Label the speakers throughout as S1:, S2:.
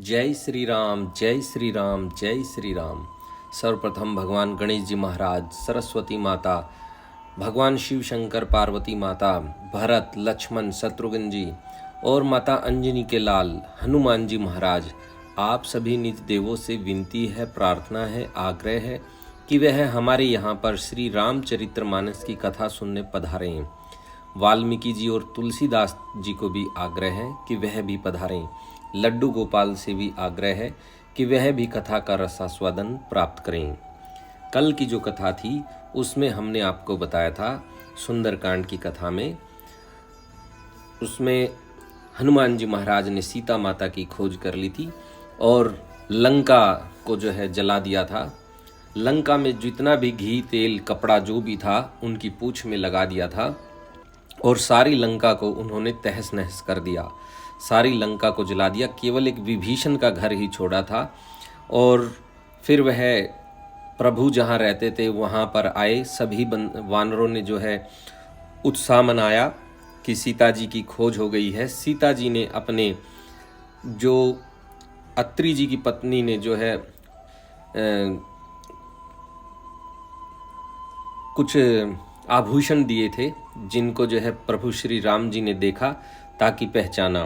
S1: जय श्री राम जय श्री राम जय श्री राम। सर्वप्रथम भगवान गणेश जी महाराज, सरस्वती माता, भगवान शिव शंकर, पार्वती माता, भरत, लक्ष्मण, शत्रुघ्न जी और माता अंजनी के लाल हनुमान जी महाराज, आप सभी निज देवों से विनती है, प्रार्थना है, आग्रह है कि वह हमारे यहाँ पर श्री रामचरितमानस की कथा सुनने पधारें। वाल्मीकि जी और तुलसीदास जी को भी आग्रह है कि वह भी पधारें। लड्डू गोपाल से भी आग्रह है कि वह भी कथा का रसास्वादन प्राप्त करें। कल की जो कथा थी उसमें हमने आपको बताया था, सुंदरकांड की कथा में, उसमें हनुमान जी महाराज ने सीता माता की खोज कर ली थी और लंका को जो है जला दिया था। लंका में जितना भी घी, तेल, कपड़ा जो भी था उनकी पूंछ में लगा दिया था और सारी लंका को उन्होंने तहस नहस कर दिया, सारी लंका को जला दिया। केवल एक विभीषण का घर ही छोड़ा था और फिर वह प्रभु जहाँ रहते थे वहाँ पर आए। सभी वानरों ने जो है उत्साह मनाया कि सीता जी की खोज हो गई है। सीता जी ने अपने जो अत्रि जी की पत्नी ने जो है कुछ आभूषण दिए थे जिनको जो है प्रभु श्री राम जी ने देखा ताकि पहचाना।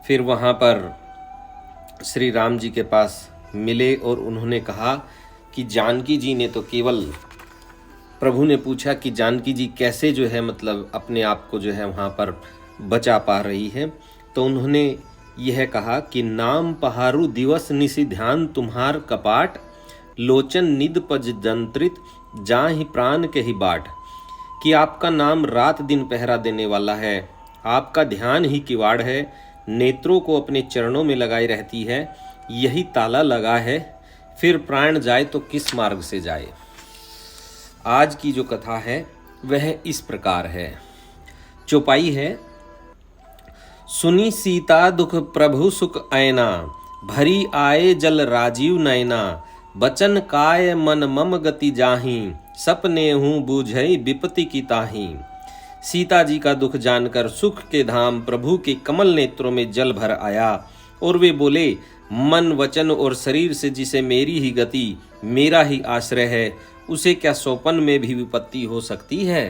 S1: फिर वहाँ पर श्री राम जी के पास मिले और उन्होंने कहा कि जानकी जी ने तो केवल, प्रभु ने पूछा कि जानकी जी कैसे जो है मतलब अपने आप को जो है वहाँ पर बचा पा रही है, तो उन्होंने यह कहा कि नाम पहारु दिवस निशि ध्यान तुम्हार कपाट, लोचन निद पज जंत्रित जाहि प्राण के ही बाट। कि आपका नाम रात दिन पहरा देने वाला है, आपका ध्यान ही किवाड़ है, नेत्रों को अपने चरणों में लगाई रहती है, यही ताला लगा है, फिर प्राण जाए तो किस मार्ग से जाए। आज की जो कथा है वह इस प्रकार है। चौपाई है। सुनी सीता दुख प्रभु सुख ऐना, भरी आए जल राजीव नैना, बचन काय मन मम गति जाहि, सपने हूँ बूझई विपत्ति की ताहि। सीता जी का दुख जानकर सुख के धाम प्रभु के कमल नेत्रों में जल भर आया और वे बोले, मन, वचन और शरीर से जिसे मेरी ही गति, मेरा ही आश्रय है, उसे क्या सोपन में भी विपत्ति हो सकती है।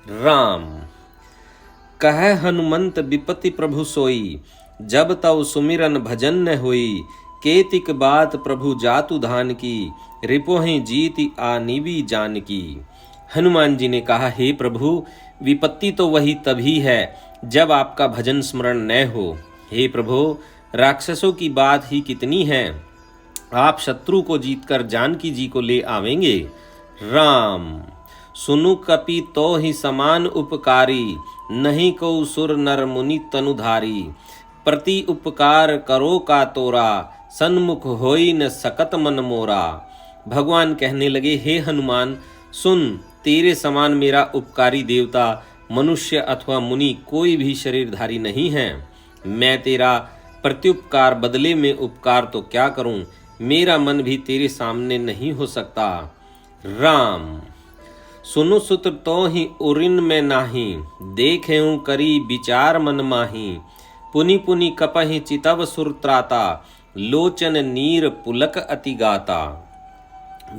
S1: राम कह हनुमंत विपत्ति प्रभु सोई, जब तव सुमिरन भजन न होई, केतिक बात प्रभु जातु धान की, रिपोहि जीति आनिवी जान की। हनुमान जी ने कहा, हे प्रभु, विपत्ति तो वही तभी है जब आपका भजन स्मरण न हो। हे प्रभु, राक्षसों की बात ही कितनी है, आप शत्रु को जीतकर जानकी जी को ले आवेंगे। राम सुनु कपि तो ही समान उपकारी, नहीं को सुर नर मुनि तनुधारी, प्रति उपकार करो का तोरा, सन्मुख होई न सकत मन मोरा। भगवान कहने लगे, हे हनुमान, सुन, तेरे समान मेरा उपकारी देवता, मनुष्य अथवा मुनि कोई भी शरीरधारी नहीं है। मैं तेरा प्रत्युपकार बदले में उपकार तो क्या करूं, मेरा मन भी तेरे सामने नहीं हो सकता। राम सुनु सुत तो ही उरिन में नाही, देखे हूं करी विचार मन माही, पुनि पुनि कपहि चितव सुरत्राता, लोचन नीर पुलक अति गाता।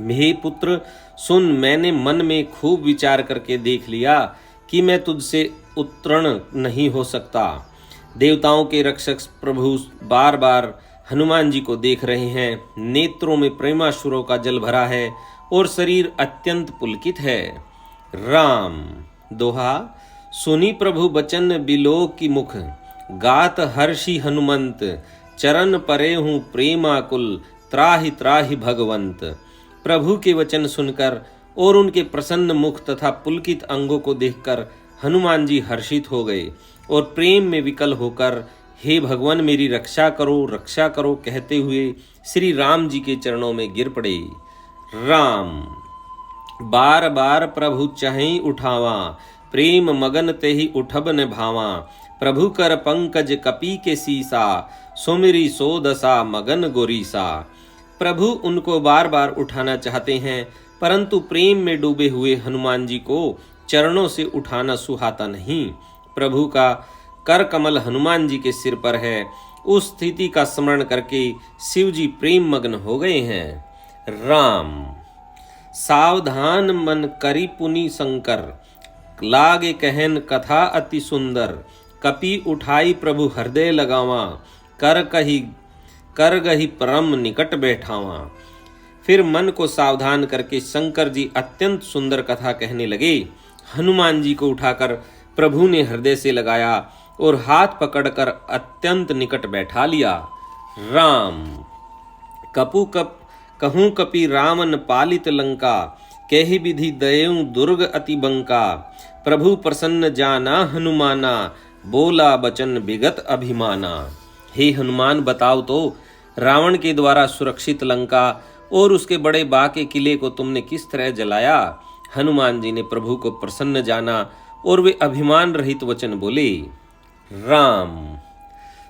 S1: हे पुत्र, सुन, मैंने मन में खूब विचार करके देख लिया कि मैं तुझसे उत्तीर्ण नहीं हो सकता। देवताओं के रक्षक प्रभु बार बार हनुमान जी को देख रहे हैं, नेत्रों में प्रेमाश्रुओं का जल भरा है और शरीर अत्यंत पुलकित है। राम दोहा। सुनी प्रभु बचन बिलोक की मुख, गात हर्षि हनुमंत, चरण परे हूँ प्रेमाकुल, त्राहि त्राहि भगवंत। प्रभु के वचन सुनकर और उनके प्रसन्न मुख तथा पुलकित अंगों को देखकर हनुमान जी हर्षित हो गए और प्रेम में विकल होकर, हे भगवान, मेरी रक्षा करो कहते हुए श्री राम जी के चरणों में गिर पड़े। राम बार बार प्रभु चहई उठावा, प्रेम मगन तेहि उठब न भावा, प्रभु कर पंकज कपि के सीसा, सुमिरी सो दशा मगन गोरीसा। प्रभु उनको बार बार उठाना चाहते हैं, परंतु प्रेम में डूबे हुए हनुमान जी को चरणों से उठाना सुहाता नहीं। प्रभु का कर कमल हनुमान जी के सिर पर है उस स्थिति का स्मरण करके शिव जी प्रेम मग्न हो गए हैं। राम सावधान मन करी पुनि शंकर, लागे कहन कथा अति सुंदर, कपि उठाई प्रभु हृदय लगावा, कर गही परम निकट बैठावा। फिर मन को सावधान करके शंकर जी अत्यंत सुंदर कथा कहने लगे। हनुमान जी को उठाकर प्रभु ने हृदय से लगाया और हाथ पकड़कर अत्यंत निकट बैठा लिया। राम कहूँ कपि रामन पालित लंका, कहि विधि दयऊ दुर्ग अति बंका, प्रभु प्रसन्न जाना हनुमाना, बोला बचन विगत अभिमाना। हे हनुमान, बताओ तो रावण के द्वारा सुरक्षित लंका और उसके बड़े बाके किले को तुमने किस तरह जलाया। हनुमान जी ने प्रभु को प्रसन्न जाना और वे अभिमान रहित वचन बोले। राम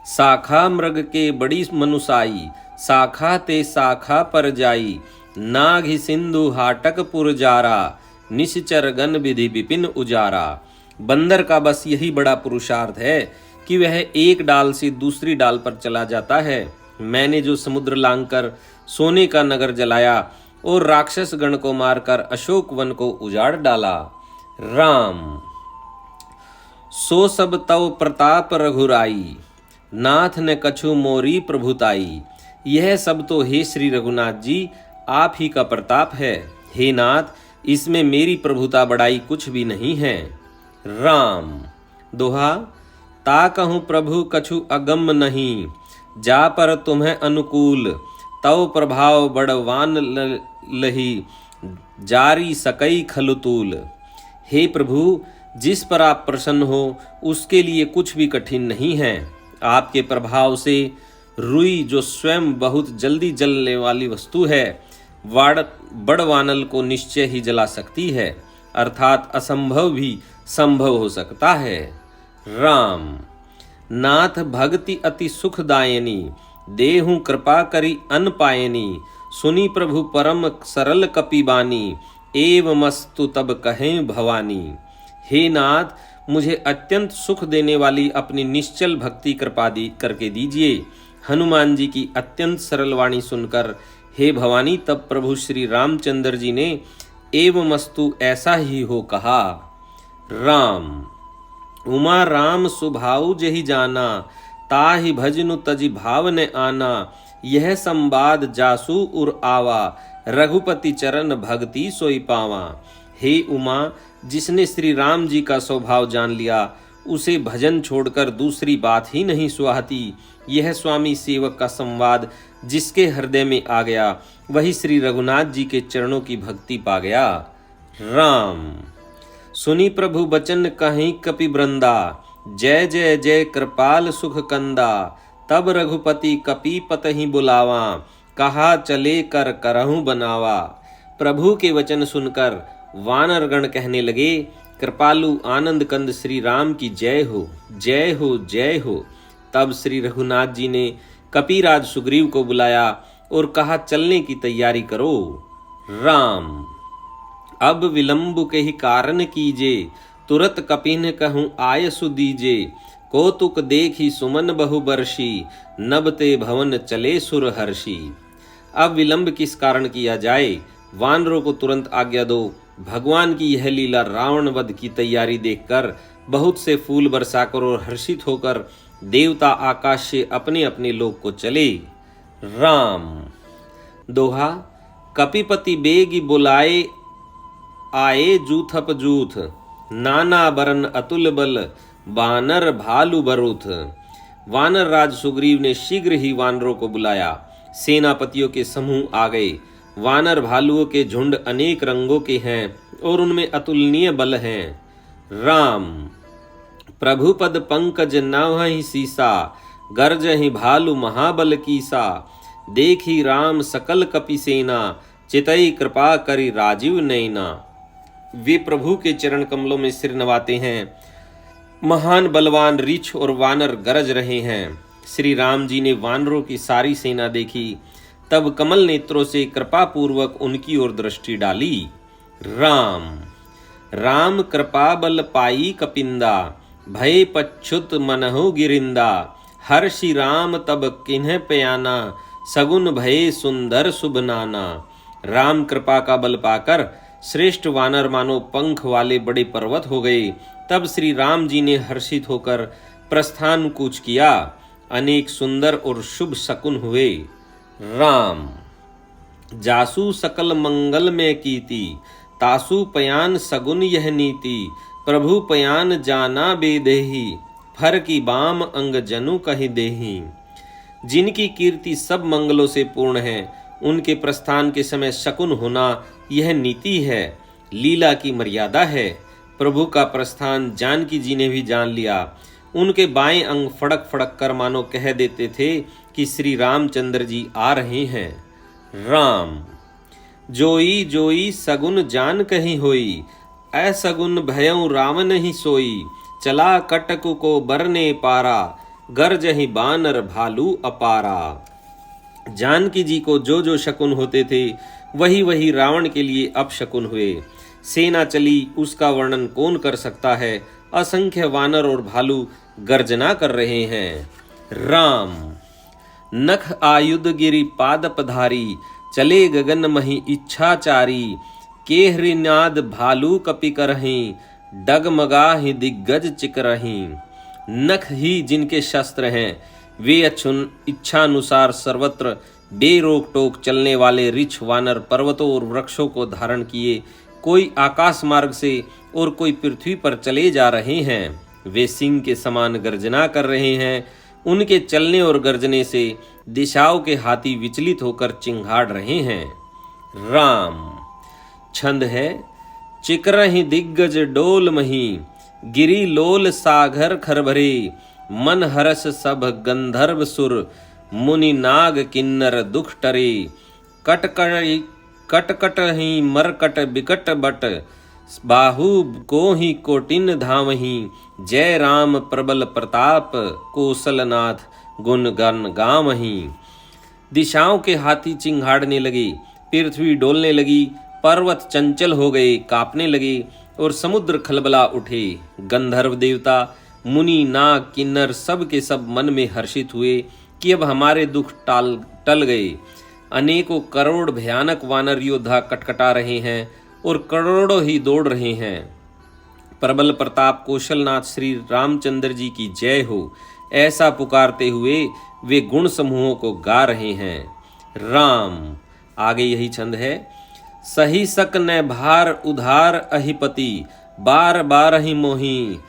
S1: शाखा मृग के बड़ी मनुसाई, शाखा ते शाखा पर जाई, नाघि सिंधु हाटक पुर जारा, निश्चर गन विधि विपिन उजारा। बंदर का बस यही बड़ा पुरुषार्थ है कि वह एक डाल से दूसरी डाल पर चला जाता है। मैंने जो समुद्र लांघकर सोने का नगर जलाया और राक्षस गण को मारकर अशोक वन को उजाड़ डाला। राम सो सब तव प्रताप रघुराई, नाथ ने कछु मोरी प्रभुताई। यह सब तो हे श्री रघुनाथ जी आप ही का प्रताप है। हे नाथ, इसमें मेरी प्रभुता बड़ाई कुछ भी नहीं है। राम दोहा ता कहूँ प्रभु कछु अगम नहीं, जा पर तुम्हें अनुकूल, तव प्रभाव बड़वान लही, जारी सकई खलुतूल। हे प्रभु, जिस पर आप प्रसन्न हो उसके लिए कुछ भी कठिन नहीं है। आपके प्रभाव से रुई, जो स्वयं बहुत जल्दी जलने वाली वस्तु है, बड़वानल को निश्चय ही जला सकती है, अर्थात असंभव भी संभव हो सकता है। राम नाथ भक्ति अति सुखदायनी, देहु कृपा करी अन पायनी, सुनी प्रभु परम सरल कपिबानी, एवमस्तु तब कहें भवानी। हे नाथ, मुझे अत्यंत सुख देने वाली अपनी निश्चल भक्ति कृपा करके दीजिए। हनुमान जी की अत्यंत सरल वाणी सुनकर हे भवानी तब प्रभु श्री रामचंद्र जी ने एवमस्तु ऐसा ही हो कहा। राम उमा राम सुभाऊ जहि जाना, ताहि भजनु तजि भाव ने आना, यह संवाद जासु उर आवा, रघुपति चरण भक्ति सोई पावा। हे उमा, जिसने श्री राम जी का स्वभाव जान लिया उसे भजन छोड़कर दूसरी बात ही नहीं सुहाती। यह स्वामी सेवक का संवाद जिसके हृदय में आ गया वही श्री रघुनाथ जी के चरणों की भक्ति पा गया। राम सुनी प्रभु बचन कहीं कपि वृंदा, जय जय जय कृपाल सुख कंदा, तब रघुपति कपि पतहि बुलावा, कहा चले कर करहूं बनावा। प्रभु के वचन सुनकर वानरगण कहने लगे, कृपालु आनंद कंद श्री राम की जय हो, जय हो, जय हो। तब श्री रघुनाथ जी ने कपिराज सुग्रीव को बुलाया और कहा चलने की तैयारी करो। राम अब विलंब के ही कारण कीजे, तुरत कपिन कहूँ आयसु दीजे, कौतुक देखी सुमन बहु बरसी, नबते भवन चले सुर हर्षि। अब विलंब किस कारण किया जाए, वानरों को तुरंत आज्ञा दो। भगवान की यह लीला रावण वध की तैयारी देखकर बहुत से फूल बरसाकर और हर्षित होकर देवता आकाश से अपने अपने लोक को चले। राम दोहा कपिपति बेगी बुलाए, आए जूथप जूथ, नाना बरन अतुल बल, वानर भालू बरूथ। वानर राज सुग्रीव ने शीघ्र ही वानरों को बुलाया। सेनापतियों के समूह आ गए। वानर भालुओं के झुंड अनेक रंगों के हैं और उनमें अतुलनीय बल हैं। राम प्रभु पद पंकज नवहि सीसा, गर्जहि भालु महाबल कीसा, देखी राम सकल कपि सेना, चितई कृपा करी राजीव नैना। वे प्रभु के चरण कमलों में सिर नवाते हैं। महान बलवान रीछ और वानर गरज रहे हैं। श्री राम जी ने वानरों की सारी सेना देखी, तब कमल नेत्रों से कृपा पूर्वक उनकी ओर दृष्टि डाली। राम राम कृपा बल पाई कपिंदा, भय पच्छुत मनहु गिरिंदा, हर्षि राम तब किन्ह प्याना, सगुन भये सुंदर शुभ नाना। राम कृपा का बल पाकर श्रेष्ठ वानर मानो पंख वाले बड़े पर्वत हो गए। तब श्री राम जी ने हर्षित होकर प्रस्थान कूच किया। अनेक सुंदर और शुभ शकुन हुए। राम जासु सकल मंगल में कीति, तासु पयान सगुन यह नीति। प्रभु पयान जाना बेदेही, फर की बाम अंग जनु कहि देही। जिनकी कीर्ति सब मंगलों से पूर्ण है, उनके प्रस्थान के समय शकुन होना यह नीति है, लीला की मर्यादा है। प्रभु का प्रस्थान जानकी जी ने भी जान लिया। उनके बाएं अंग फड़क फड़क कर मानो कह देते थे कि श्री रामचंद्र जी आ रहे हैं। राम जोई जोई सगुन जान कहीं होई, असगुन भयउ राम नहीं सोई। चला कटकु को बरने पारा, गरजहि बानर भालू अपारा। जानकी जी को जो जो शकुन होते थे वही वही रावण के लिए अपशकुन हुए। सेना चली उसका वर्णन कौन कर सकता है। असंख्य वानर और भालू गर्जना कर रहे हैं। राम नख आयुध गिरि पाद पधारी, चले गगन मही इच्छाचारी। केहरिनाद भालू कपि करहीं, डगमगाहि दिग्गज चिकरहीं। नख ही जिनके शस्त्र हैं, वे इच्छानुसार सर्वत्र बेरोक टोक चलने वाले रिछ वानर पर्वतों और वृक्षों को धारण किए कोई आकाश मार्ग से और कोई पृथ्वी पर चले जा रहे हैं। वे सिंह के समान गर्जना कर रहे हैं। उनके चलने और गर्जने से दिशाओं के हाथी विचलित होकर चिंघाड़ रहे हैं। राम छंद है चिकरहि दिग्गज डोल मही, गिरी लोल सागर खरभरे। मन हरस सब गंधर्व सुर, मुनि नाग किन्नर दुख टरे। कटकट ही मरकट बिकट बट, बाहु को ही कोटिन धामही। जय राम प्रबल प्रताप, कौशलनाथ गुण गन गामही। दिशाओं के हाथी चिंघाड़ने लगे, पृथ्वी डोलने लगी, पर्वत चंचल हो गए, कांपने लगे और समुद्र खलबला उठे। गंधर्व देवता, मुनि, नाग, किन्नर सब के सब मन में हर्षित हुए कि अब हमारे दुख टल गए। अनेकों करोड़ भयानक वानर योद्धा कटकटा रहे हैं और करोड़ों ही दौड़ रहे हैं। प्रबल प्रताप कौशलनाथ श्री रामचंद्र जी की जय हो, ऐसा पुकारते हुए वे गुण समूहों को गा रहे हैं। राम आगे यही छंद है। सही सक न भार उधार अहिपति, बार बार ही मोही।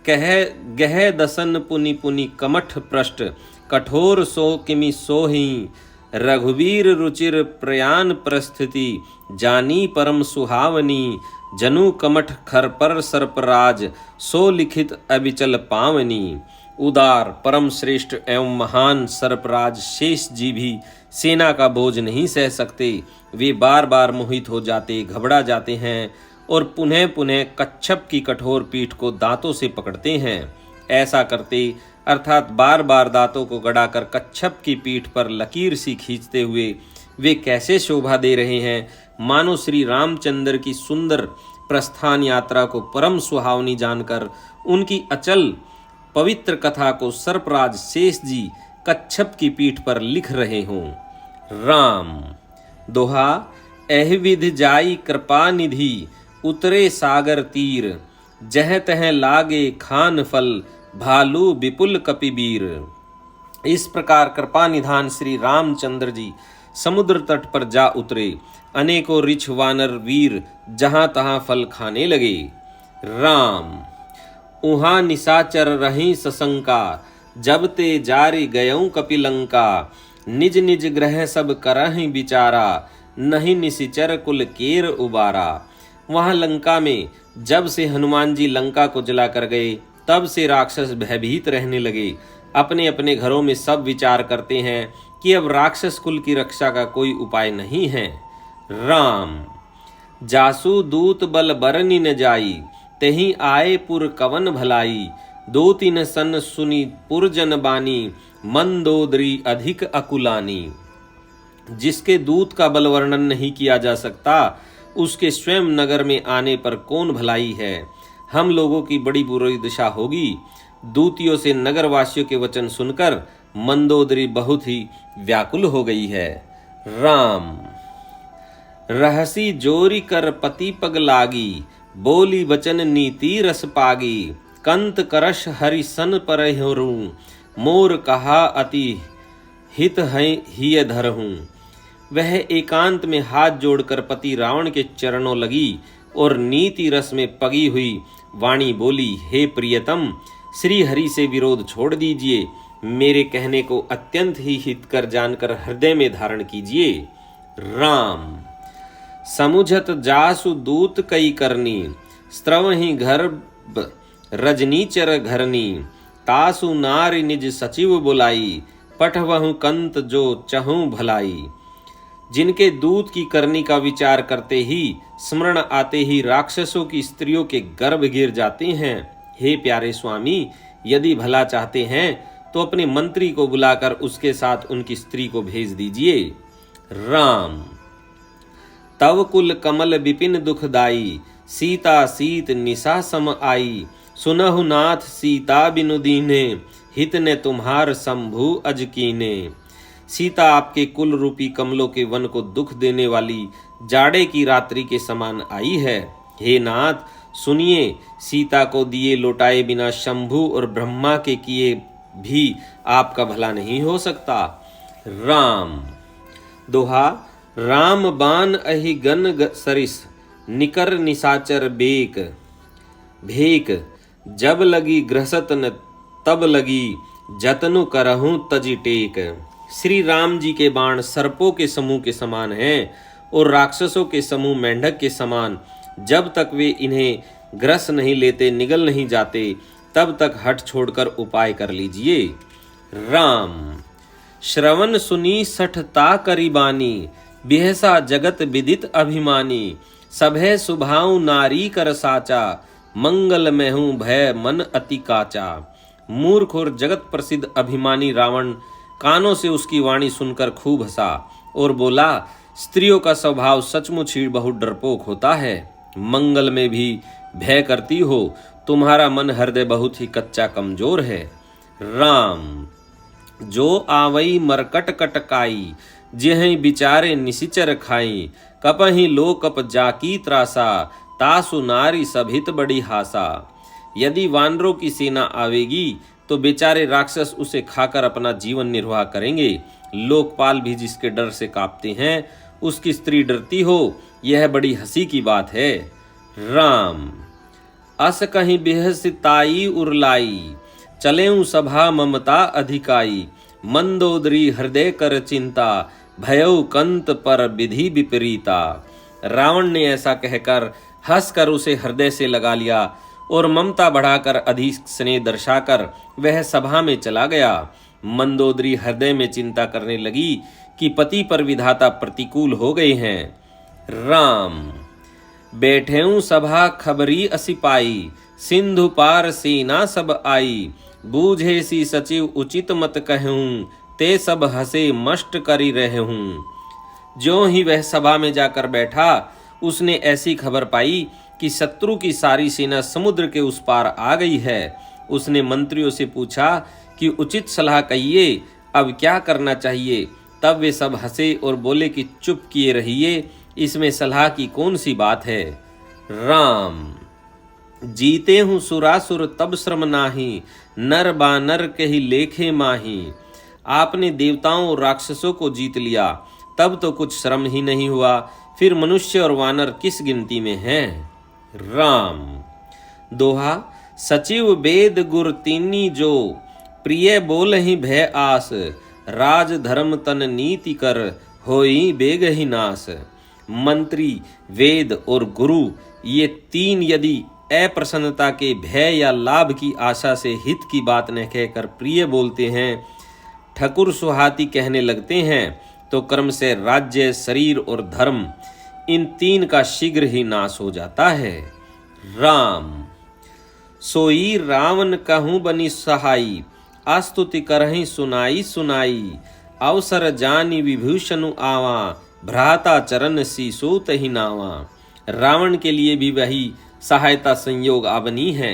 S1: कह गह दसन पुनि पुनि कमठ पृष्ठ, कठोर सो किमि सोही। रघुवीर रुचिर प्रयाण प्रस्थिति, जानी परम सुहावनी। जनु कमठ खर पर सर्पराज, सो लिखित अबिचल पावनी। उदार परम श्रेष्ठ एवं महान सर्पराज शेष जी भी सेना का बोझ नहीं सह सकते। वे बार बार मोहित हो जाते, घबरा जाते हैं और पुनः पुनः कच्छप की कठोर पीठ को दांतों से पकड़ते हैं। ऐसा करते अर्थात बार बार दांतों को गड़ाकर कच्छप की पीठ पर लकीर सी खींचते हुए वे कैसे शोभा दे रहे हैं, मानो श्री रामचंद्र की सुंदर प्रस्थान यात्रा को परम सुहावनी जानकर उनकी अचल पवित्र कथा को सर्पराज शेष जी कच्छप की पीठ पर लिख रहे हों। राम दोहा एह विधि जाई कृपा निधि, उतरे सागर तीर। जह तह लागे खान फल, भालू विपुल कपिबीर। इस प्रकार कृपा निधान श्री रामचंद्र जी समुद्र तट पर जा उतरे। अनेकों रिछ वानर वीर जहां तहां फल खाने लगे। राम उहाँ निशाचर रही सशंका, जब ते जारी गयऊं कपिलंका। निज निज ग्रह सब करहि विचारा, नहीं निशिचर कुल केर उबारा। वहां लंका में जब से हनुमान जी लंका को जला कर गए, तब से राक्षस भयभीत रहने लगे। अपने अपने घरों में सब विचार करते हैं कि अब राक्षस कुल की रक्षा का कोई उपाय नहीं है। राम जासु दूत बल बरनी न जाई, तेहि आए पुर कवन भलाई। दो तीन सन सुनी पुरजन बानी, मंदोदरी अधिक अकुलानी। जिसके दूत का बल वर्णन नहीं किया जा सकता, उसके स्वयं नगर में आने पर कौन भलाई है। हम लोगों की बड़ी बुरी दशा होगी। दूतियों से नगरवासियों के वचन सुनकर मंदोदरी बहुत ही व्याकुल हो गई है। राम रहसी जोरी कर पति पग लागी, बोली वचन नीति रस पागी। कंत करश हरि सन परहु, मोर कहा अति हित है हिय धरहूं। वह एकांत में हाथ जोड़कर पति रावण के चरणों लगी और नीति रस में पगी हुई वाणी बोली, हे प्रियतम, श्री हरि से विरोध छोड़ दीजिए, मेरे कहने को अत्यंत ही हितकर जानकर हृदय में धारण कीजिए। राम समुझत जासु दूत कई करनी, स्त्रवहि गर्भ रजनीचर घरनी। तासु नारी निज सचिव बुलाई, पठवहु कंत जो चहूं भलाई। जिनके दूत की करनी का विचार करते ही, स्मरण आते ही राक्षसों की स्त्रियों के गर्भ गिर जाते हैं। हे प्यारे स्वामी, यदि भला चाहते हैं तो अपने मंत्री को बुलाकर उसके साथ उनकी स्त्री को भेज दीजिए। राम तव कुल कमल विपिन दुखदाई, सीता सीत निशा सम आई। सुनहु नाथ सीता बिनु दीने, हित ने तुम्हार शंभु अज कीने। सीता आपके कुल रूपी कमलों के वन को दुख देने वाली जाड़े की रात्रि के समान आई है। हे नाथ सुनिए, सीता को दिए लौटाए बिना शंभु और ब्रह्मा के किए भी आपका भला नहीं हो सकता। राम दोहा राम बान अहि गन सरिस, निकर निसाचर बेक भेक। जब लगी ग्रसत न तब लगी, जतनु करहूं तजी टेक। श्री राम जी के बाण सर्पों के समूह के समान हैं और राक्षसों के समूह मेंढक के समान। जब तक वे इन्हें ग्रस नहीं लेते, निगल नहीं जाते, तब तक हट छोड़कर उपाय कर लीजिए। राम श्रवण सुनी सठता करी बानी, बिहसा जगत विदित अभिमानी। सभे सुभाऊ नारी कर साचा, मंगल में हूँ भय मन अति काचा। मूर्ख और जगत प्रसिद्ध अभिमानी रावण कानों से उसकी वाणी सुनकर खूब हंसा और बोला, स्त्रियों का स्वभाव सचमुच ही बहुत डरपोक होता है। मंगल में भी भय करती हो, तुम्हारा मन हृदय बहुत ही कच्चा कमजोर है। राम जो आवई मरकट कटकाई, जेहि बिचारे निशिचर खाई। कपहि लो कप जाकी त्रासा, तासु नारी सभित बड़ी हासा। यदि वानरों की सेना आवेगी तो बेचारे राक्षस उसे खाकर अपना जीवन निर्वाह करेंगे। लोकपाल भी जिसके डर से कांपते हैं, उसकी स्त्री डरती हो, यह बड़ी हंसी की बात है। राम अस कहीं बेहसिताई उरलाई, चलेऊ सभा ममता अधिकाई। मंदोदरी हृदय कर चिंता, भयउ कंत पर विधि विपरीता। रावण ने ऐसा कहकर हंसकर उसे हृदय से लगा लिया और ममता बढ़ाकर अधिक स्नेह दर्शाकर वह सभा में चला गया। मंदोदरी हृदय में चिंता करने लगी कि पति पर विधाता प्रतिकूल हो गए हैं। राम बैठेऊ सभा खबरी असिपाई, सिंधु पार सेना सब आई। बूझे सी सचिव उचित मत कहूं, ते सब हंसे मष्ट करी रहूं। ज्यों ही वह सभा में जाकर बैठा, उसने ऐसी खबर पाई कि शत्रु की सारी सेना समुद्र के उस पार आ गई है। उसने मंत्रियों से पूछा कि उचित सलाह कहिए, अब क्या करना चाहिए। तब वे सब हंसे और बोले कि चुप किए रहिए, इसमें सलाह की कौन सी बात है। राम जीते हूँ सुरासुर तब श्रम नाही, नर बानर कही लेखे माही। आपने देवताओं और राक्षसों को जीत लिया, तब तो कुछ श्रम ही नहीं हुआ, फिर मनुष्य और वानर किस गिनती में हैं। राम दोहा सचिव वेद गुर तीनी जो, प्रिय बोल ही भय आस। राज धर्म तन नीति कर, होई बेग ही नास। मंत्री, वेद और गुरु ये तीन यदि अप्रसन्नता के भय या लाभ की आशा से हित की बात न कहकर प्रिय बोलते हैं, ठकुर सुहाती कहने लगते हैं, तो कर्म से राज्य, शरीर और धर्म, इन तीन का शीघ्र ही नाश हो जाता है। राम सोई रावण कहूँ बनी सहाई, आस्तुति करहि सुनाई सुनाई। अवसर जानी विभूषण आवा, भ्राता चरण सीसो तहि नावा। रावण के लिए भी वही सहायता संयोग आवनी है।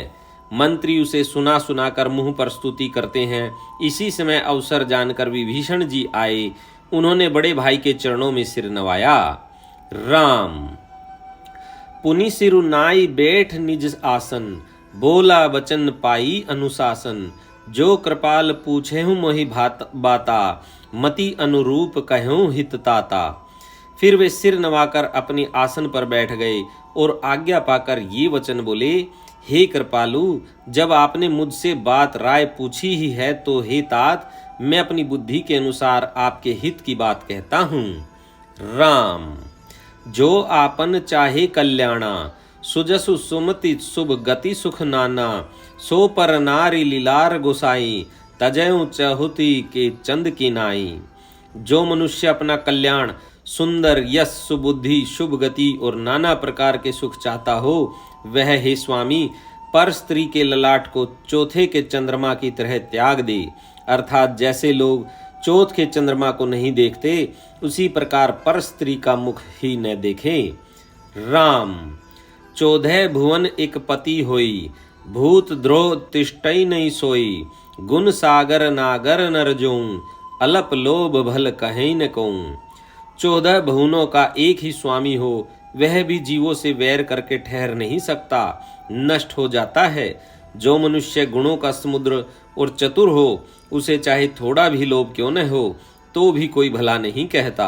S1: मंत्री उसे सुना सुना कर मुंह पर स्तुति करते हैं। इसी समय अवसर जानकर विभीषण जी आए। उन्होंने बड़े भाई के चरणों में सिर नवाया। राम पुनि सिरु नाई बैठ निज आसन, बोला वचन पाई अनुशासन। जो कृपाल पूछेहूँ मोहि बाता, मति अनुरूप कहूँ हित ताता। फिर वे सिर नवाकर अपने आसन पर बैठ गए और आज्ञा पाकर ये वचन बोले, हे कृपालु, जब आपने मुझसे बात राय पूछी ही है तो हे तात, मैं अपनी बुद्धि के अनुसार आपके हित की बात कहता हूँ। राम जो आपन चाहे कल्याणा, सुजसु सुमति शुभ गति सुख नाना। सो पर नारी लीलार गोसाई, तजयु चहुति के चंद की नाई। जो मनुष्य अपना कल्याण, सुंदर यश, सुबुद्धि, शुभ गति और नाना प्रकार के सुख चाहता हो, वह हे स्वामी पर स्त्री के ललाट को चौथे के चंद्रमा की तरह त्याग दे। अर्थात जैसे लोग चौथ के चंद्रमा को नहीं देखते, उसी प्रकार पर स्त्री का मुख ही न देखें। राम चौदह भुवन एक पति होई, भूत द्रोह तिष्ठई नहीं सोई। गुण सागर नागर नर जों, अलप लोभ भल कहीं न कहूं। 14 भुवनों का एक ही स्वामी हो, वह भी जीवों से वैर करके ठहर नहीं सकता, नष्ट हो जाता है। जो मनुष्य गुणों का समुद्र और चतुर हो, उसे चाहे थोड़ा भी लोभ क्यों न हो, तो भी कोई भला नहीं कहता।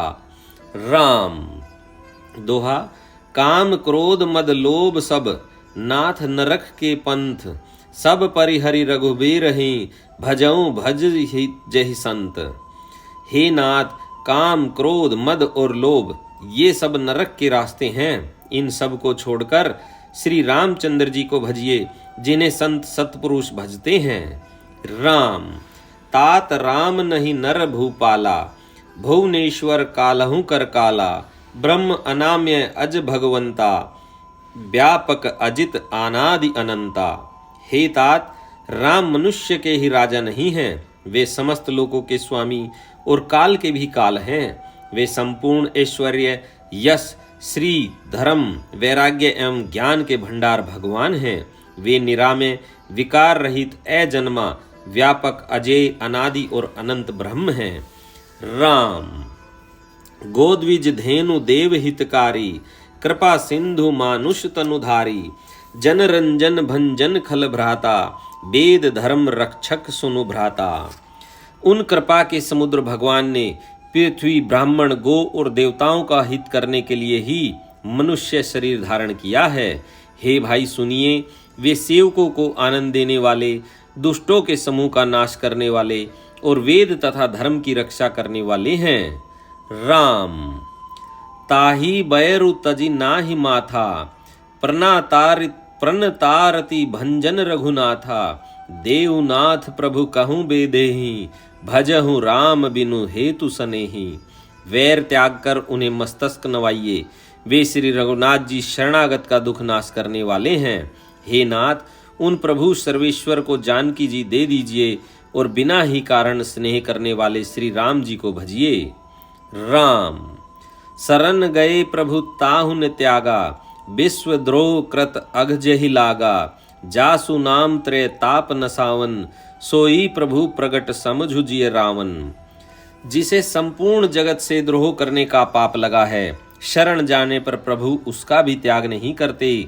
S1: राम दोहा काम क्रोध मद लोभ सब, नाथ नरक के पंथ। सब परिहरि रघुबीर ही, भजऊं भज ही जहि संत। हे नाथ, काम क्रोध मद और लोभ ये सब नरक के रास्ते हैं। इन सब को छोड़कर श्री रामचंद्र जी को भजिए, जिन्हें संत सत्पुरुष भजते हैं। राम तात राम नहीं नर भूपाला, भुवनेश्वर कालहु कर काला। ब्रह्म अनाम्य अज भगवंता, व्यापक अजित अनादि अनंता। हे तात, राम मनुष्य के ही राजा नहीं हैं, वे समस्त लोकों के स्वामी और काल के भी काल हैं। वे संपूर्ण ऐश्वर्य, यश, श्री, धर्म, वैराग्य एवं ज्ञान के भंडार भगवान हैं। वे निरामय, विकार रहित, अजन्मा, व्यापक, अजय, अनादि और अनंत ब्रह्म हैं। राम गोद्विज धेनु देव हितकारी, कृपा सिंधु मानुष तनुधारी। जन रंजन भंजन खल भ्राता, वेद धर्म रक्षक सुनु भ्राता। उन कृपा के समुद्र भगवान ने पृथ्वी, ब्राह्मण, गो और देवताओं का हित करने के लिए ही मनुष्य शरीर धारण किया है। हे भाई सुनिए, वे सेवकों को आनंद देने वाले, दुष्टों के समूह का नाश करने वाले और वेद तथा धर्म की रक्षा करने वाले हैं। राम ताही बैरु तजी नाहि माथा, प्रणतारति भंजन रघुनाथा। देवनाथ प्रभु कहूँ बेदेही, भजहु राम बिनु हेतु सनेही। वैर त्याग कर उन्हें मस्तक नवाइए, वे श्री रघुनाथ जी शरणागत का दुख नाश करने वाले हैं। हे नाथ, उन प्रभु सर्वेश्वर को जानकी जी दे दीजिए और बिना ही कारण स्नेह करने वाले श्री राम जी को भजिए। राम शरण गए प्रभु ताहु न त्यागा, विश्व द्रोह कृत अघ जहि लागा। जासु नाम त्रय ताप नसावन, सोई प्रभु प्रगट समझु जिय रावण। जिसे संपूर्ण जगत से द्रोह करने का पाप लगा है, शरण जाने पर प्रभु उसका भी त्याग नहीं करते।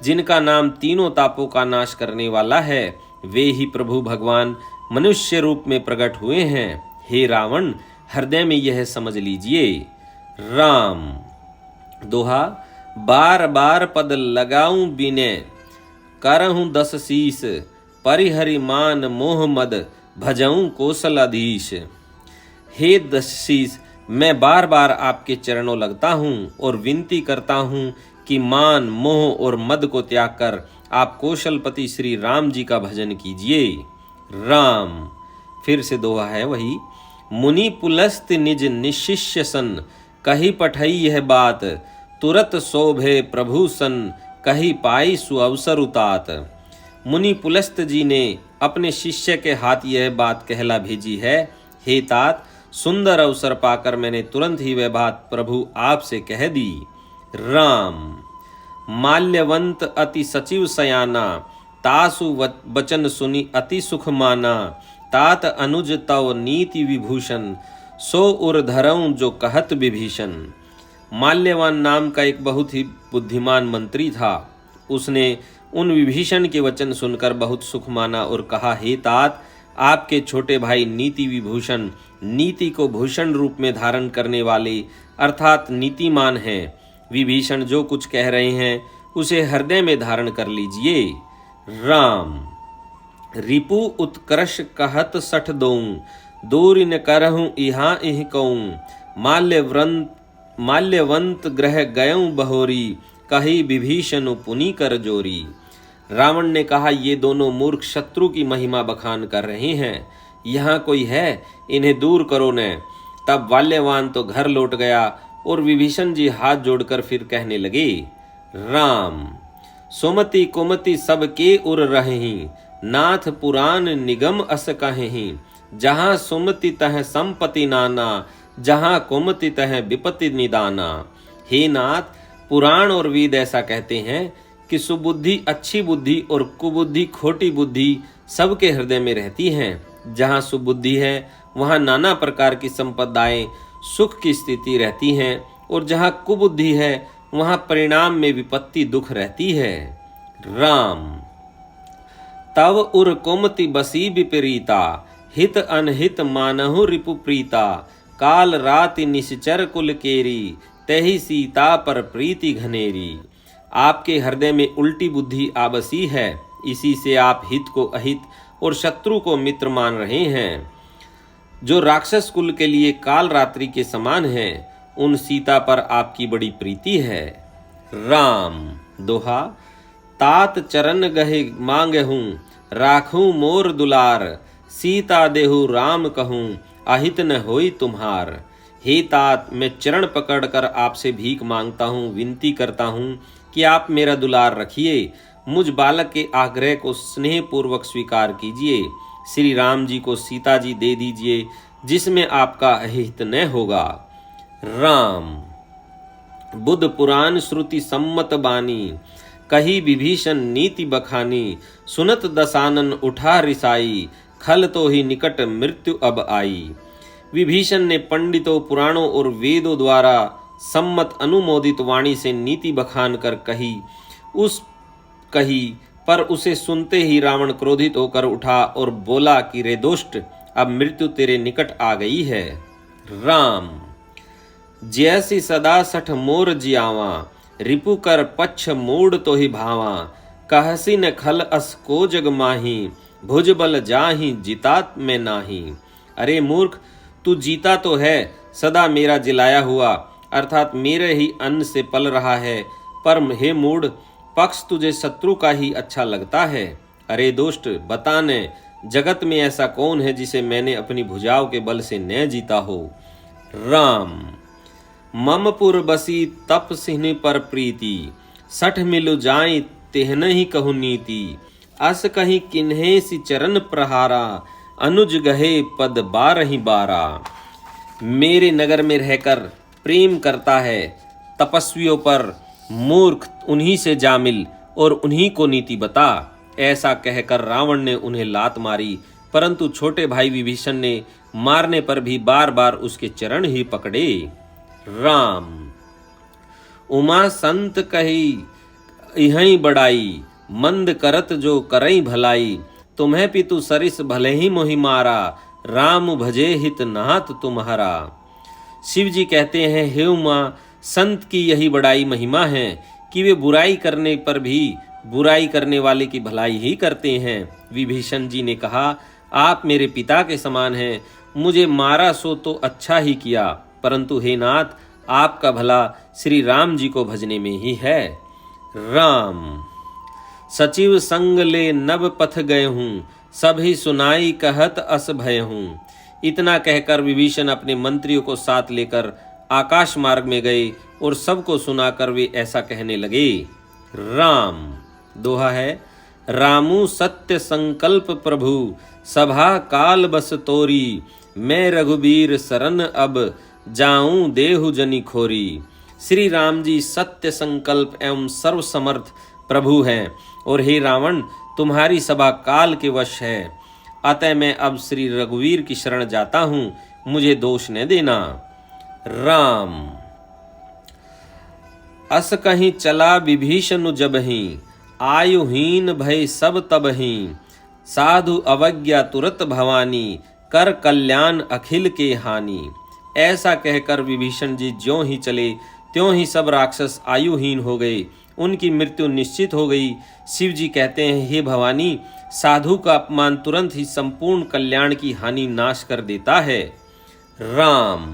S1: जिनका नाम तीनों तापों का नाश करने वाला है, वे ही प्रभु भगवान मनुष्य रूप में प्रकट हुए हैं। हे रावण, हृदय में यह समझ लीजिए। राम दोहा बार बार पद लगाऊं बिने, करहूं 10 शीस। परिहरि मान मोह मद, भजऊं कौशलाधीश। हे 10 शीस, मैं बार बार आपके चरणों लगता हूँ और विनती करता हूँ कि मान, मोह और मद को त्याग कर आप कौशलपति श्री राम जी का भजन कीजिए। राम फिर से दोहा है वही। मुनि पुलस्त निज निशिष्य सन, कही पठई यह बात। तुरत शोभे प्रभु सन, कही पाई सुअवसर उतात। मुनि पुलस्त जी ने अपने शिष्य के हाथ यह बात कहला भेजी है। हे तात, सुंदर अवसर पाकर मैंने तुरंत ही वह बात प्रभु आपसे कह दी। राम माल्यवंत अति सचिव सयाना, तासु बचन सुनी अति सुख माना। तात अनुज तव नीति विभूषण, सो उर धरऊं जो कहत विभीषण। माल्यवान नाम का एक बहुत ही बुद्धिमान मंत्री था। उसने उन विभीषण के वचन सुनकर बहुत सुख माना और कहा, हे तात, आपके छोटे भाई नीति विभूषण, नीति को भूषण रूप में धारण करने वाले अर्थात नीतिमान हैं। विभीषण जो कुछ कह रहे हैं उसे हृदय में धारण कर लीजिए। राम रिपु उत्कर्ष कहत सठ दोऊं, दूर न करहूं इहाँ इह कहूं। माल्यवंत ग्रह गयऊं बहोरी, कही विभीषण पुनि कर जोरी। रावण ने कहा, ये दोनों मूर्ख शत्रु की महिमा बखान कर रहे हैं। यहाँ कोई है, इन्हें दूर करो न। तब माल्यवान तो घर लौट गया और विभीषण जी हाथ जोड़कर फिर कहने लगे, राम सुमति कुमति सबके उर रहें, नाथ पुराण निगम अस कहें। जहाँ सुमति तह संपत्ति नाना, जहाँ कुमति तह विपत्ति निदाना। हे नाथ, पुराण और वेद ऐसा कहते हैं कि सुबुद्धि अच्छी बुद्धि और कुबुद्धि खोटी बुद्धि सबके हृदय में रहती हैं। जहाँ सुबुद्धि है वहाँ नाना प्रकार की संपदाएं सुख की स्थिति रहती हैं, और जहाँ कुबुद्धि है वहाँ परिणाम में विपत्ति दुख रहती है। राम तव उर कुमति बसी विपरीता, हित अनहित मानहु रिपु प्रीता। काल राति निश्चर कुल केरी, तही सीता पर प्रीति घनेरी। आपके हृदय में उल्टी बुद्धि आबसी है, इसी से आप हित को अहित और शत्रु को मित्र मान रहे हैं। जो राक्षस कुल के लिए काल रात्रि के समान है, उन सीता पर आपकी बड़ी प्रीति है। राम दोहा तात चरण गहे मांगहूं, राखूं मोर दुलार। सीता देहु राम कहूं, अहित न होई तुम्हार। हे तात, मैं चरण पकड़कर आपसे भीख मांगता हूँ, विनती करता हूँ कि आप मेरा दुलार रखिए। मुझ बालक के आग्रह को स्नेह पूर्वक स्वीकार कीजिए। श्री राम जी को सीता जी दे दीजिए, जिसमें आपका अहित न होगा। राम बुद्ध पुराण श्रुति सम्मत बानी, कही विभीषण नीति बखानी। सुनत दसानन उठा रिसाई, खल तो ही निकट मृत्यु अब आई। विभीषण ने पंडितों, पुराणों और वेदों द्वारा सम्मत अनुमोदित वाणी से नीति बखान कर कही, पर उसे सुनते ही रावण क्रोधित होकर उठा और बोला कि रे दुष्ट, अब मृत्यु तेरे निकट आ गई है। राम जैसी सदा सठ मोर जियावा, रिपु कर पक्ष मूड तो ही भावा। कहसी न खल अस को जग माही, भुज बल जाही जितात में नाही। अरे मूर्ख, तू जीता तो है, सदा मेरा जिलाया हुआ अर्थात मेरे ही अन्न से पल रहा है, पर हे मूढ़, पक्ष तुझे शत्रु का ही अच्छा लगता है। अरे दुष्ट, बता न, जगत में ऐसा कौन है जिसे मैंने अपनी भुजाओं के बल से न जीता हो। राम ममपुर बसी तप सिंह पर प्रीति, सठ मिलु जाई तेहन ही कहु नीति। अस कहीं किन्हे सी चरण प्रहारा, अनुज गहे पद बारहि बारा। मेरे नगर में रहकर प्रेम करता है तपस्वियों पर, मूर्ख उन्हीं से जा मिल और उन्हीं को नीति बता। ऐसा कहकर रावण ने उन्हें लात मारी, परंतु छोटे भाई विभीषण ने मारने पर भी बार बार उसके चरण ही पकड़े। राम उमा संत कही इहई बड़ाई, मंद करत जो करई भलाई। तुम्हें पितु सरिस भले ही मोहि मारा, राम भजे हित नाथ तुम्हारा। शिव जी कहते हैं, हे उमा, संत की यही बड़ाई महिमा है कि वे बुराई करने पर भी बुराई करने वाले की भलाई ही करते हैं। विभीषण जी ने कहा, आप मेरे पिता के समान हैं, मुझे मारा सो तो अच्छा ही किया, परंतु हे नाथ, आपका भला श्री राम जी को भजने में ही है। राम सचिव संग ले नभ पथ गए हूँ, सभी सुनाई कहत अस भय हूँ। इतना कहकर विभीषण अपने मंत्रियों को साथ लेकर आकाश मार्ग में गए और सबको सुनाकर वे ऐसा कहने लगे। राम दोहा है, रामू सत्य संकल्प प्रभु, सभा काल बस तोरी। मैं रघुबीर शरण अब, जाऊं देहु जनि खोरी। श्री राम जी सत्य संकल्प एवं सर्वसमर्थ प्रभु हैं, और हे रावण, तुम्हारी सभा काल के वश है, अतः मैं अब श्री रघुवीर की शरण जाता हूँ, मुझे दोष न देना। राम अस कहीं चला विभीषण जबहि, आयुहीन भय सब तबहि, साधु अवज्ञा तुरत भवानी, कर कल्याण अखिल के हानि। ऐसा कहकर विभीषण जी ज्यों ही चले त्यों ही सब राक्षस आयुहीन हो गए, उनकी मृत्यु निश्चित हो गई। शिव जी कहते हैं, हे भवानी, साधु का अपमान तुरंत ही संपूर्ण कल्याण की हानि नाश कर देता है। राम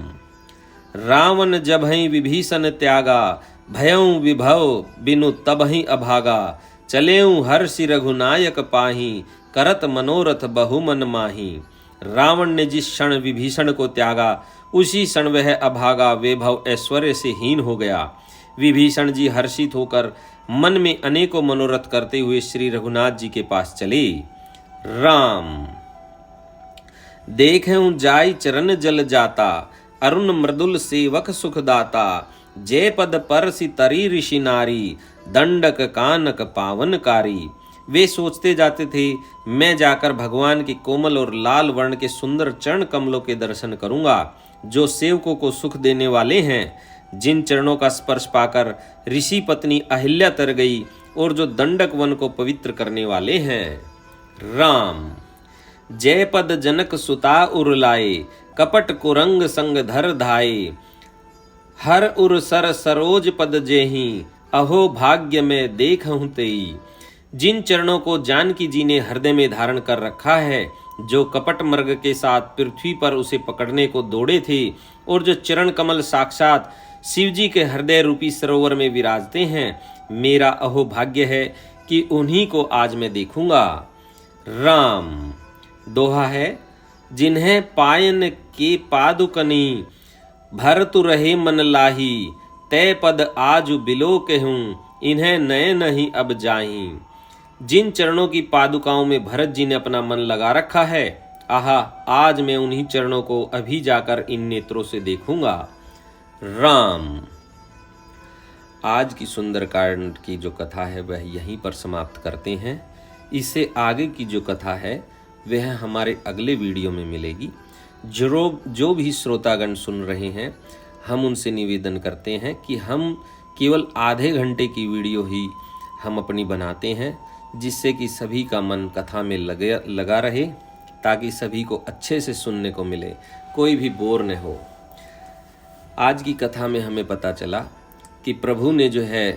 S1: रावण जबहि विभीषण त्यागा, भयउ विभव बिनु तबहि अभागा, चलेऊ हर्षि रघुनायक पाही, करत मनोरथ बहुमन माही। रावण ने जिस क्षण विभीषण को त्यागा, उसी क्षण वह अभागा वैभव ऐश्वर्य से हीन हो गया। विभीषण जी हर्षित होकर मन में अनेकों मनोरथ करते हुए श्री रघुनाथ जी के पास चले। राम देखऊं जाय चरण जल जाता, अरुण मृदुल सेवक सुखदाता, जय पद परसि तरी ऋषि नारी, दंडक कानक पावनकारी। वे सोचते जाते थे, मैं जाकर भगवान के कोमल और लाल वर्ण के सुंदर चरण कमलों के दर्शन करूंगा, जो सेवकों को सुख देने वाले हैं। जिन चरणों का स्पर्श पाकर ऋषि पत्नी अहिल्या तर गई और जो दंडक वन को पवित्र करने वाले हैं। राम जय पद जनक सुता उर लाए, कपट कुरंग संग धर धाये, हर उर सर सरोज पद जेहि, अहो भाग्य में देखहूं तेई। जिन चरणों को जानकी जी ने हृदय में धारण कर रखा है, जो कपट मर्ग के साथ पृथ्वी पर उसे पकड़ने को दौड़े थे, और जो चरण कमल साक्षात शिव जी के हृदय रूपी सरोवर में विराजते हैं, मेरा अहो भाग्य है कि उन्हीं को आज मैं देखूंगा। राम दोहा है, जिन्हें पायन के पादुकनी, भरतु रहे मन लाही, तय पद आजु बिलो कहूं, इन्हें नए नहीं अब जाही। जिन चरणों की पादुकाओं में भरत जी ने अपना मन लगा रखा है, आहा, आज मैं उन्हीं चरणों को अभी जाकर इन नेत्रों से देखूंगा। राम आज की सुंदरकांड की जो कथा है वह यहीं पर समाप्त करते हैं। इससे आगे की जो कथा है वह हमारे अगले वीडियो में मिलेगी। जो भी श्रोतागण सुन रहे हैं, हम उनसे निवेदन करते हैं कि हम केवल आधे घंटे की वीडियो ही हम अपनी बनाते हैं, जिससे कि सभी का मन कथा में लगा रहे, ताकि सभी को अच्छे से सुनने को मिले, कोई भी बोर न हो। आज की कथा में हमें पता चला कि प्रभु ने जो है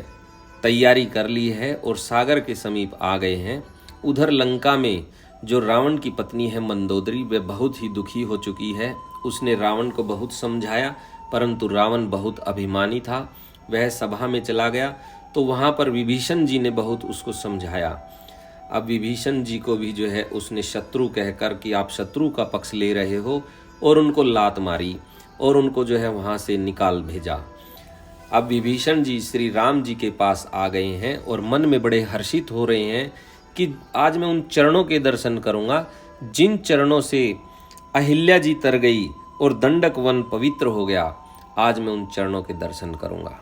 S1: तैयारी कर ली है और सागर के समीप आ गए हैं। उधर लंका में जो रावण की पत्नी है मंदोदरी, वह बहुत ही दुखी हो चुकी है। उसने रावण को बहुत समझाया, परंतु रावण बहुत अभिमानी था। वह सभा में चला गया तो वहाँ पर विभीषण जी ने बहुत उसको समझाया। अब विभीषण जी को भी जो है उसने शत्रु कहकर कि आप शत्रु का पक्ष ले रहे हो, और उनको लात मारी और उनको जो है वहाँ से निकाल भेजा। अब विभीषण जी श्री राम जी के पास आ गए हैं और मन में बड़े हर्षित हो रहे हैं कि आज मैं उन चरणों के दर्शन करूँगा जिन चरणों से अहिल्या जी तर गई और दंडक वन पवित्र हो गया। आज मैं उन चरणों के दर्शन करूँगा।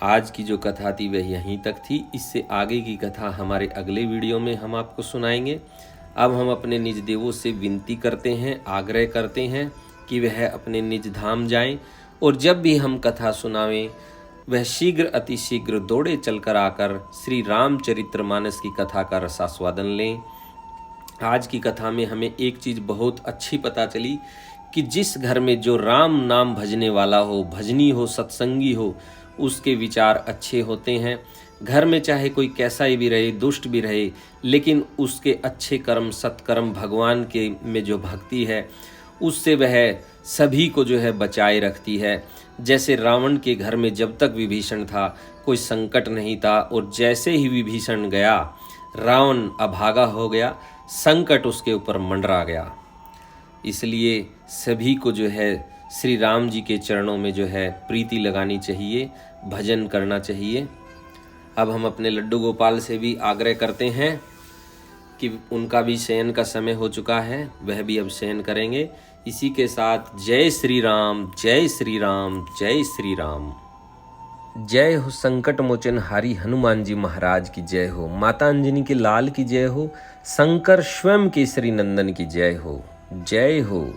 S1: आज की जो कथा थी वह यहीं तक थी। इससे आगे की कथा हमारे अगले वीडियो में हम आपको सुनाएंगे। अब हम अपने निज देवों से विनती करते हैं, आग्रह करते हैं कि वह अपने निज धाम जाएं, और जब भी हम कथा सुनावें वह शीघ्र अतिशीघ्र दौड़े चलकर आकर श्री रामचरितमानस की कथा का रसास्वादन लें। आज की कथा में हमें एक चीज़ बहुत अच्छी पता चली कि जिस घर में जो राम नाम भजने वाला हो, भजनी हो, सत्संगी हो, उसके विचार अच्छे होते हैं। घर में चाहे कोई कैसा ही भी रहे, दुष्ट भी रहे, लेकिन उसके अच्छे कर्म, सत्कर्म, भगवान के में जो भक्ति है उससे वह सभी को जो है बचाए रखती है। जैसे रावण के घर में जब तक विभीषण था कोई संकट नहीं था, और जैसे ही विभीषण गया रावण अभागा हो गया, संकट उसके ऊपर मंडरा गया। इसलिए सभी को जो है श्री राम जी के चरणों में जो है प्रीति लगानी चाहिए, भजन करना चाहिए। अब हम अपने लड्डू गोपाल से भी आग्रह करते हैं कि उनका भी शयन का समय हो चुका है, वह भी अब शयन करेंगे। इसी के साथ जय श्री राम, जय श्री राम, जय श्री राम। जय हो संकट मोचन हारी हनुमान जी महाराज की जय हो। माता अंजनी के लाल की जय हो। शंकर स्वयं केसरी नंदन की जय हो। जय हो।